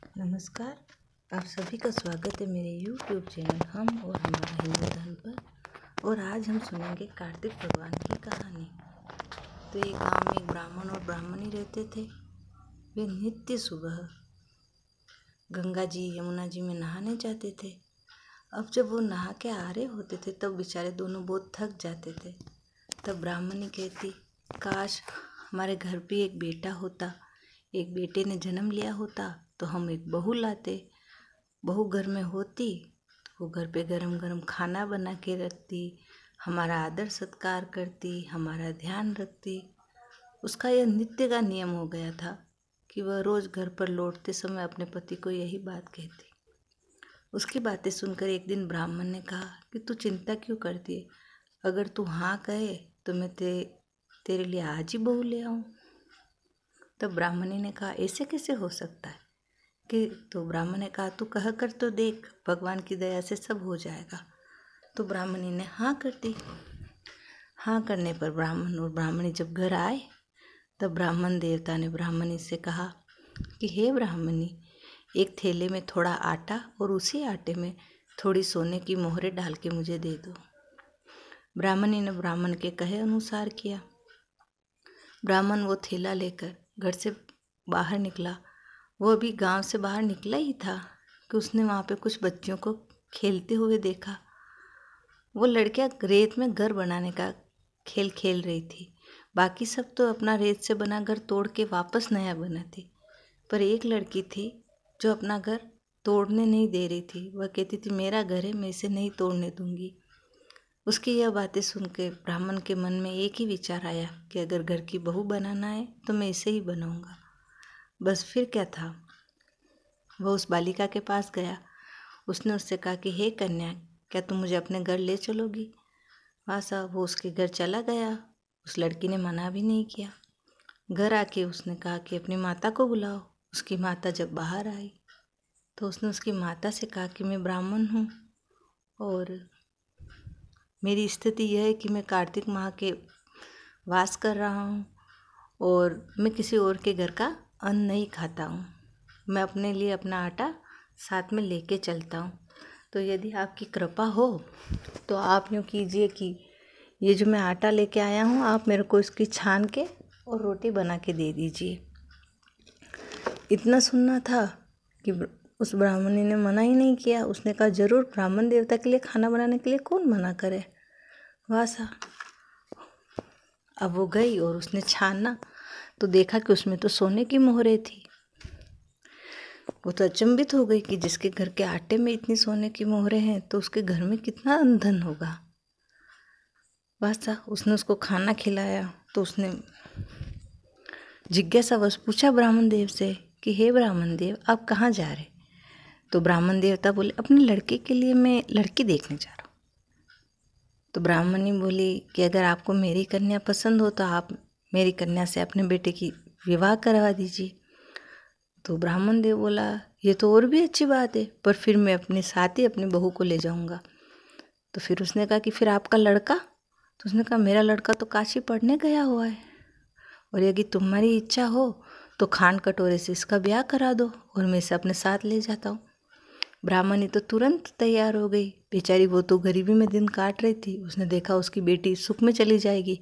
नमस्कार। आप सभी का स्वागत है मेरे YouTube चैनल हम और हमारा हिंदू धर्म पर। और आज हम सुनेंगे कार्तिक भगवान की कहानी। तो एक गांव में एक ब्राह्मण और ब्राह्मणी रहते थे। वे नित्य सुबह गंगा जी यमुना जी में नहाने जाते थे। अब जब वो नहा के आ रहे होते थे तब बेचारे दोनों बहुत थक जाते थे। तब ब्राह्मणी कहती, काश हमारे घर पे एक बेटा होता, एक बेटे ने जन्म लिया होता तो हम एक बहू लाते। बहू घर में होती तो वो घर पे गरम गरम खाना बना के रखती, हमारा आदर सत्कार करती, हमारा ध्यान रखती। उसका यह नित्य का नियम हो गया था कि वह रोज़ घर पर लौटते समय अपने पति को यही बात कहती। उसकी बातें सुनकर एक दिन ब्राह्मण ने कहा कि तू चिंता क्यों करती है, अगर तू हाँ कहे तो मैं तेरे लिए आज ही बहू ले आऊँ। तब ब्राह्मणी ने कहा, ऐसे कैसे हो सकता है कि तो ब्राह्मण ने कहा, तू कह कर तो देख, भगवान की दया से सब हो जाएगा। तो ब्राह्मणी ने हाँ कर दी। हाँ करने पर ब्राह्मण और ब्राह्मणी जब घर आए तब ब्राह्मण देवता ने ब्राह्मणी से कहा कि हे ब्राह्मणी, एक थैले में थोड़ा आटा और उसी आटे में थोड़ी सोने की मोहरें डाल के मुझे दे दो। ब्राह्मणी ने ब्राह्मण के कहे अनुसार किया। ब्राह्मण वो थैला लेकर घर से बाहर निकला। वो अभी गांव से बाहर निकला ही था कि उसने वहाँ पे कुछ बच्चियों को खेलते हुए देखा। वो लड़कियाँ रेत में घर बनाने का खेल खेल रही थी। बाकी सब तो अपना रेत से बना घर तोड़ के वापस नया बनाती, पर एक लड़की थी जो अपना घर तोड़ने नहीं दे रही थी। वह कहती थी, मेरा घर है, मैं इसे नहीं तोड़ने दूंगी। उसकी यह बातें सुन के ब्राह्मण के मन में एक ही विचार आया कि अगर घर की बहू बनाना है तो मैं इसे ही बनाऊंगा। बस फिर क्या था, वह उस बालिका के पास गया। उसने उससे कहा कि हे कन्या, क्या तुम मुझे अपने घर ले चलोगी? वहाँ साहब वो उसके घर चला गया। उस लड़की ने मना भी नहीं किया। घर आके उसने कहा कि अपनी माता को बुलाओ। उसकी माता जब बाहर आई तो उसने उसकी माता से कहा कि मैं ब्राह्मण हूँ और मेरी स्थिति यह है कि मैं कार्तिक माह के वास कर रहा हूँ और मैं किसी और के घर का अन्न नहीं खाता हूँ। मैं अपने लिए अपना आटा साथ में लेके चलता हूँ। तो यदि आपकी कृपा हो तो आप यूँ कीजिए कि ये जो मैं आटा लेके आया हूँ, आप मेरे को इसकी छान के और रोटी बना के दे दीजिए। इतना सुनना था कि उस ब्राह्मणी ने मना ही नहीं किया। उसने कहा, जरूर, ब्राह्मण देवता के लिए खाना बनाने के लिए कौन मना करे। वासा अब वो गई और उसने छाना तो देखा कि उसमें तो सोने की मोहरें थी। वो तो अचंभित हो गई कि जिसके घर के आटे में इतनी सोने की मोहरें हैं तो उसके घर में कितना धन होगा। वासा उसने उसको खाना खिलाया तो उसने जिज्ञासावश पूछा ब्राह्मण देव से कि हे ब्राह्मण देव, आप कहाँ जा रहे? तो ब्राह्मण देवता बोले, अपने लड़के के लिए मैं लड़की देखने जा रहा हूँ। तो ब्राह्मणी बोली कि अगर आपको मेरी कन्या पसंद हो तो आप मेरी कन्या से अपने बेटे की विवाह करवा दीजिए। तो ब्राह्मण देव बोला, ये तो और भी अच्छी बात है, पर फिर मैं अपने साथ ही अपनी बहू को ले जाऊंगा। तो फिर उसने कहा कि फिर आपका लड़का? तो उसने कहा, मेरा लड़का तो काशी पढ़ने गया हुआ है और यदि तुम्हारी इच्छा हो तो खान कटोरे से इसका ब्याह करा दो और मैं इसे अपने साथ ले जाता हूँ। ब्राह्मणी तो तुरंत तैयार हो गई। बेचारी वो तो गरीबी में दिन काट रही थी। उसने देखा उसकी बेटी सुख में चली जाएगी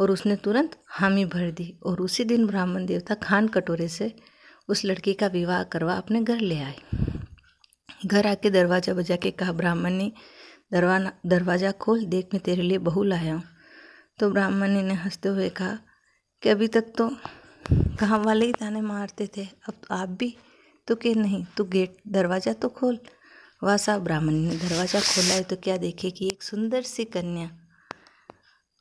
और उसने तुरंत हामी भर दी। और उसी दिन ब्राह्मण देवता खान कटोरे से उस लड़की का विवाह करवा अपने घर ले आए। घर आके दरवाज़ा बजा के कहा, ब्राह्मणी, दरवाज़ा खोल, देख मैं तेरे लिए बहू लाया हूँ। तो ब्राह्मणी ने हंसते हुए कहा कि अभी तक तो गाँव वाले ही ताने मारते थे, अब तो आप भी तो कि नहीं, तो गेट दरवाज़ा तो खोल। वह साहब ब्राह्मणी ने दरवाज़ा खोला है तो क्या देखे कि एक सुंदर सी कन्या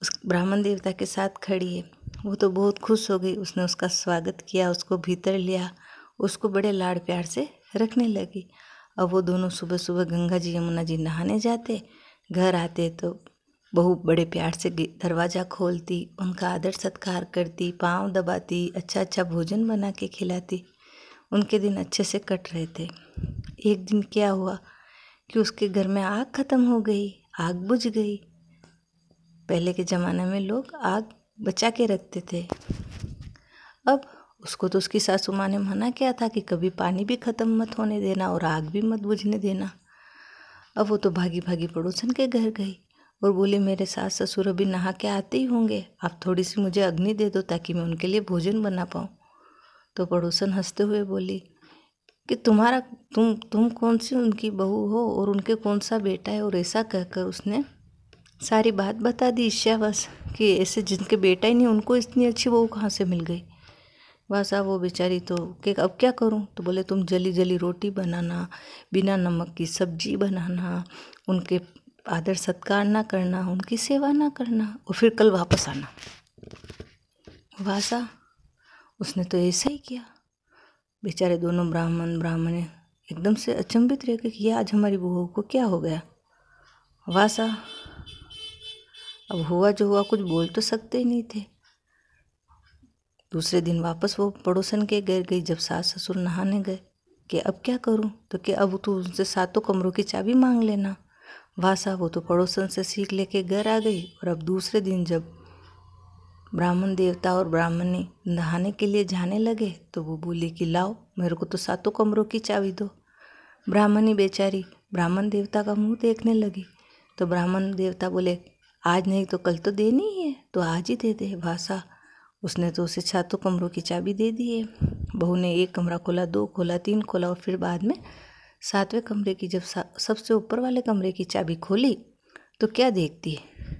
उस ब्राह्मण देवता के साथ खड़ी है। वो तो बहुत खुश हो गई। उसने उसका स्वागत किया, उसको भीतर लिया, उसको बड़े लाड़ प्यार से रखने लगी। अब वो दोनों सुबह सुबह गंगा जी यमुना जी नहाने जाते। घर आते तो बहू बड़े प्यार से दरवाज़ा खोलती, उनका आदर सत्कार करती, पाँव दबाती, अच्छा अच्छा भोजन बना के खिलाती। उनके दिन अच्छे से कट रहे थे। एक दिन क्या हुआ कि उसके घर में आग खत्म हो गई, आग बुझ गई। पहले के ज़माने में लोग आग बचा के रखते थे। अब उसको तो उसकी सासू माँ ने मना किया था कि कभी पानी भी ख़त्म मत होने देना और आग भी मत बुझने देना। अब वो तो भागी भागी पड़ोसन के घर गई और बोली मेरे सास ससुर अभी नहा के आते ही होंगे, आप थोड़ी सी मुझे अग्नि दे दो ताकि मैं उनके लिए भोजन बना पाऊँ। तो पड़ोसन हंसते हुए बोली कि तुम कौन सी उनकी बहू हो और उनके कौन सा बेटा है। और ऐसा कहकर उसने सारी बात बता दी ईर्ष्यावश कि ऐसे जिनके बेटा ही नहीं उनको इतनी अच्छी बहू कहाँ से मिल गई। वह साहब वो बेचारी तो कि अब क्या करूं। तो बोले तुम जली जली रोटी बनाना, बिना नमक की सब्जी बनाना, उनके आदर सत्कार ना करना, उनकी सेवा ना करना और फिर कल वापस आना। वह साहब उसने तो ऐसा ही किया। बेचारे दोनों ब्राह्मण एकदम से अचंभित रह गए कि ये आज हमारी बहू को क्या हो गया। वह साहब अब हुआ जो हुआ, कुछ बोल तो सकते ही नहीं थे। दूसरे दिन वापस वो पड़ोसन के घर गई। जब सास ससुर नहाने गए कि अब क्या करूं, तो कि अब तू उनसे 7 कमरों की चाबी मांग लेना। वाह साहब वो तो पड़ोसन से सीख लेके घर आ गई। और अब दूसरे दिन जब ब्राह्मण देवता और ब्राह्मणी नहाने के लिए जाने लगे तो वो बोली कि लाओ मेरे को तो 7 कमरों की चाबी दो। ब्राह्मणी बेचारी ब्राह्मण देवता का मुंह देखने लगी। तो ब्राह्मण देवता बोले आज नहीं तो कल तो देनी ही है, तो आज ही दे दे। भाषा उसने तो उसे 7 कमरों की चाबी दे दी है। बहू ने 1 कमरा खोला, 2 खोला, 3 खोला और फिर बाद में 7वें कमरे की जब सबसे ऊपर वाले कमरे की चाबी खोली तो क्या देखती है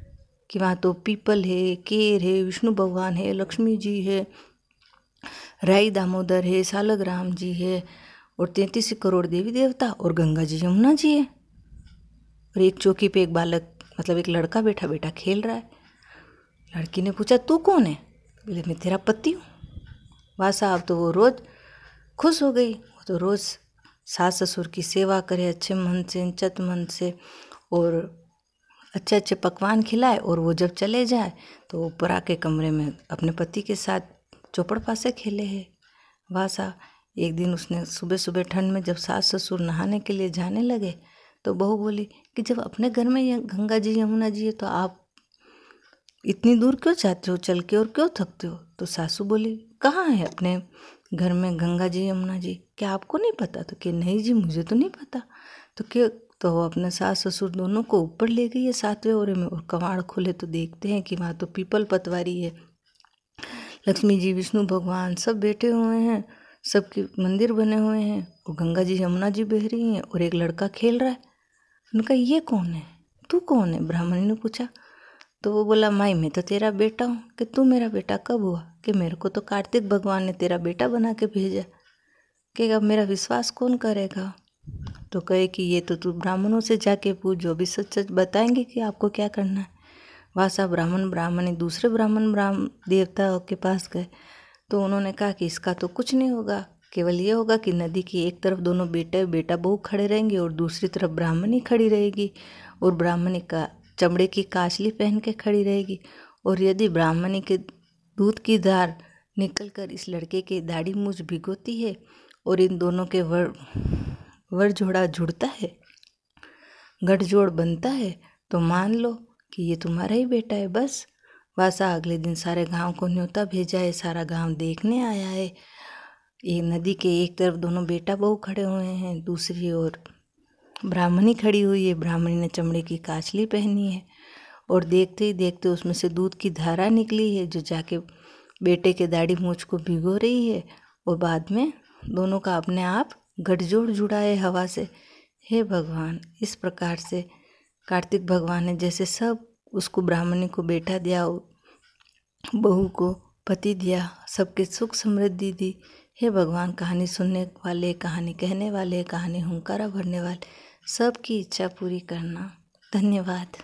कि वहाँ तो पीपल है, केर है, विष्णु भगवान है, लक्ष्मी जी है, राई दामोदर है, सालग्राम जी है और 33 करोड़ देवी देवता और गंगा जी यमुना जी है। और एक चौकी पे एक बालक मतलब एक लड़का बैठा बैठा खेल रहा है। लड़की ने पूछा तू कौन है? बोले मैं तेरा पति हूँ। वाह साहब तो वो रोज़ खुश हो गई। वो तो रोज़ सास ससुर की सेवा करे अच्छे मन से, चत मन से और अच्छे अच्छे पकवान खिलाए। और वो जब चले जाए तो ऊपर आके कमरे में अपने पति के साथ चौपड़ पासे खेले है। वाह साहब एक दिन उसने सुबह सुबह ठंड में जब सास ससुर नहाने के लिए जाने लगे तो बहू बोली कि जब अपने घर में गंगा जी यमुना जी है तो आप इतनी दूर क्यों जाते हो चल के और क्यों थकते हो? तो सासू बोली कहाँ है अपने घर में गंगा जी यमुना जी, क्या आपको नहीं पता? तो कि नहीं जी मुझे तो नहीं पता। तो क्या तो वो अपने सास ससुर दोनों को ऊपर ले गई है 7वें ओरे में और कवाड़ खोले तो देखते हैं कि वहाँ तो पीपल पतवारी है, लक्ष्मी जी विष्णु भगवान सब बैठे हुए हैं, सबके मंदिर बने हुए हैं और गंगा जी यमुना जी बह रही हैं और एक लड़का खेल रहा है। उनका ये कौन है, तू कौन है? ब्राह्मणी ने पूछा। तो वो बोला माई मैं तो तेरा बेटा हूँ। कि तू मेरा बेटा कब हुआ? कि मेरे को तो कार्तिक भगवान ने तेरा बेटा बना के भेजा। कि अब मेरा विश्वास कौन करेगा? तो कहे कि ये तो तू ब्राह्मणों से जाके पूछ, जो भी सच सच बताएंगे कि आपको क्या करना है। वह सब ब्राह्मणी दूसरे ब्राह्मण देवता के पास गए तो उन्होंने कहा कि इसका तो कुछ नहीं होगा, केवल ये होगा कि नदी की एक तरफ दोनों बेटा बहू खड़े रहेंगे और दूसरी तरफ ब्राह्मणी खड़ी रहेगी और ब्राह्मणी का चमड़े की काछली पहन के खड़ी रहेगी। और यदि ब्राह्मणी के दूध की धार निकल कर इस लड़के के दाढ़ी मूछ भिगोती है और इन दोनों के वर जोड़ा जुड़ता है, गठजोड़ बनता है, तो मान लो कि ये तुम्हारा ही बेटा है। बस वासा अगले दिन सारे गांव को न्योता भेजा है, सारा गांव देखने आया है। ये नदी के एक तरफ दोनों बेटा बहू खड़े हुए हैं, दूसरी ओर ब्राह्मणी खड़ी हुई है। ब्राह्मणी ने चमड़े की काछली पहनी है और देखते ही देखते उसमें से दूध की धारा निकली है जो जाके बेटे के दाढ़ी मूछ को भिगो रही है और बाद में दोनों का अपने आप गठजोड़ जुड़ा है हवा से। हे भगवान, इस प्रकार से कार्तिक भगवान ने जैसे सब उसको ब्राह्मणी को बेटा दिया, बहू को पति दिया, सबके सुख समृद्धि दी। हे भगवान, कहानी सुनने वाले, कहानी कहने वाले, कहानी हुंकारा भरने वाले सबकी इच्छा पूरी करना। धन्यवाद।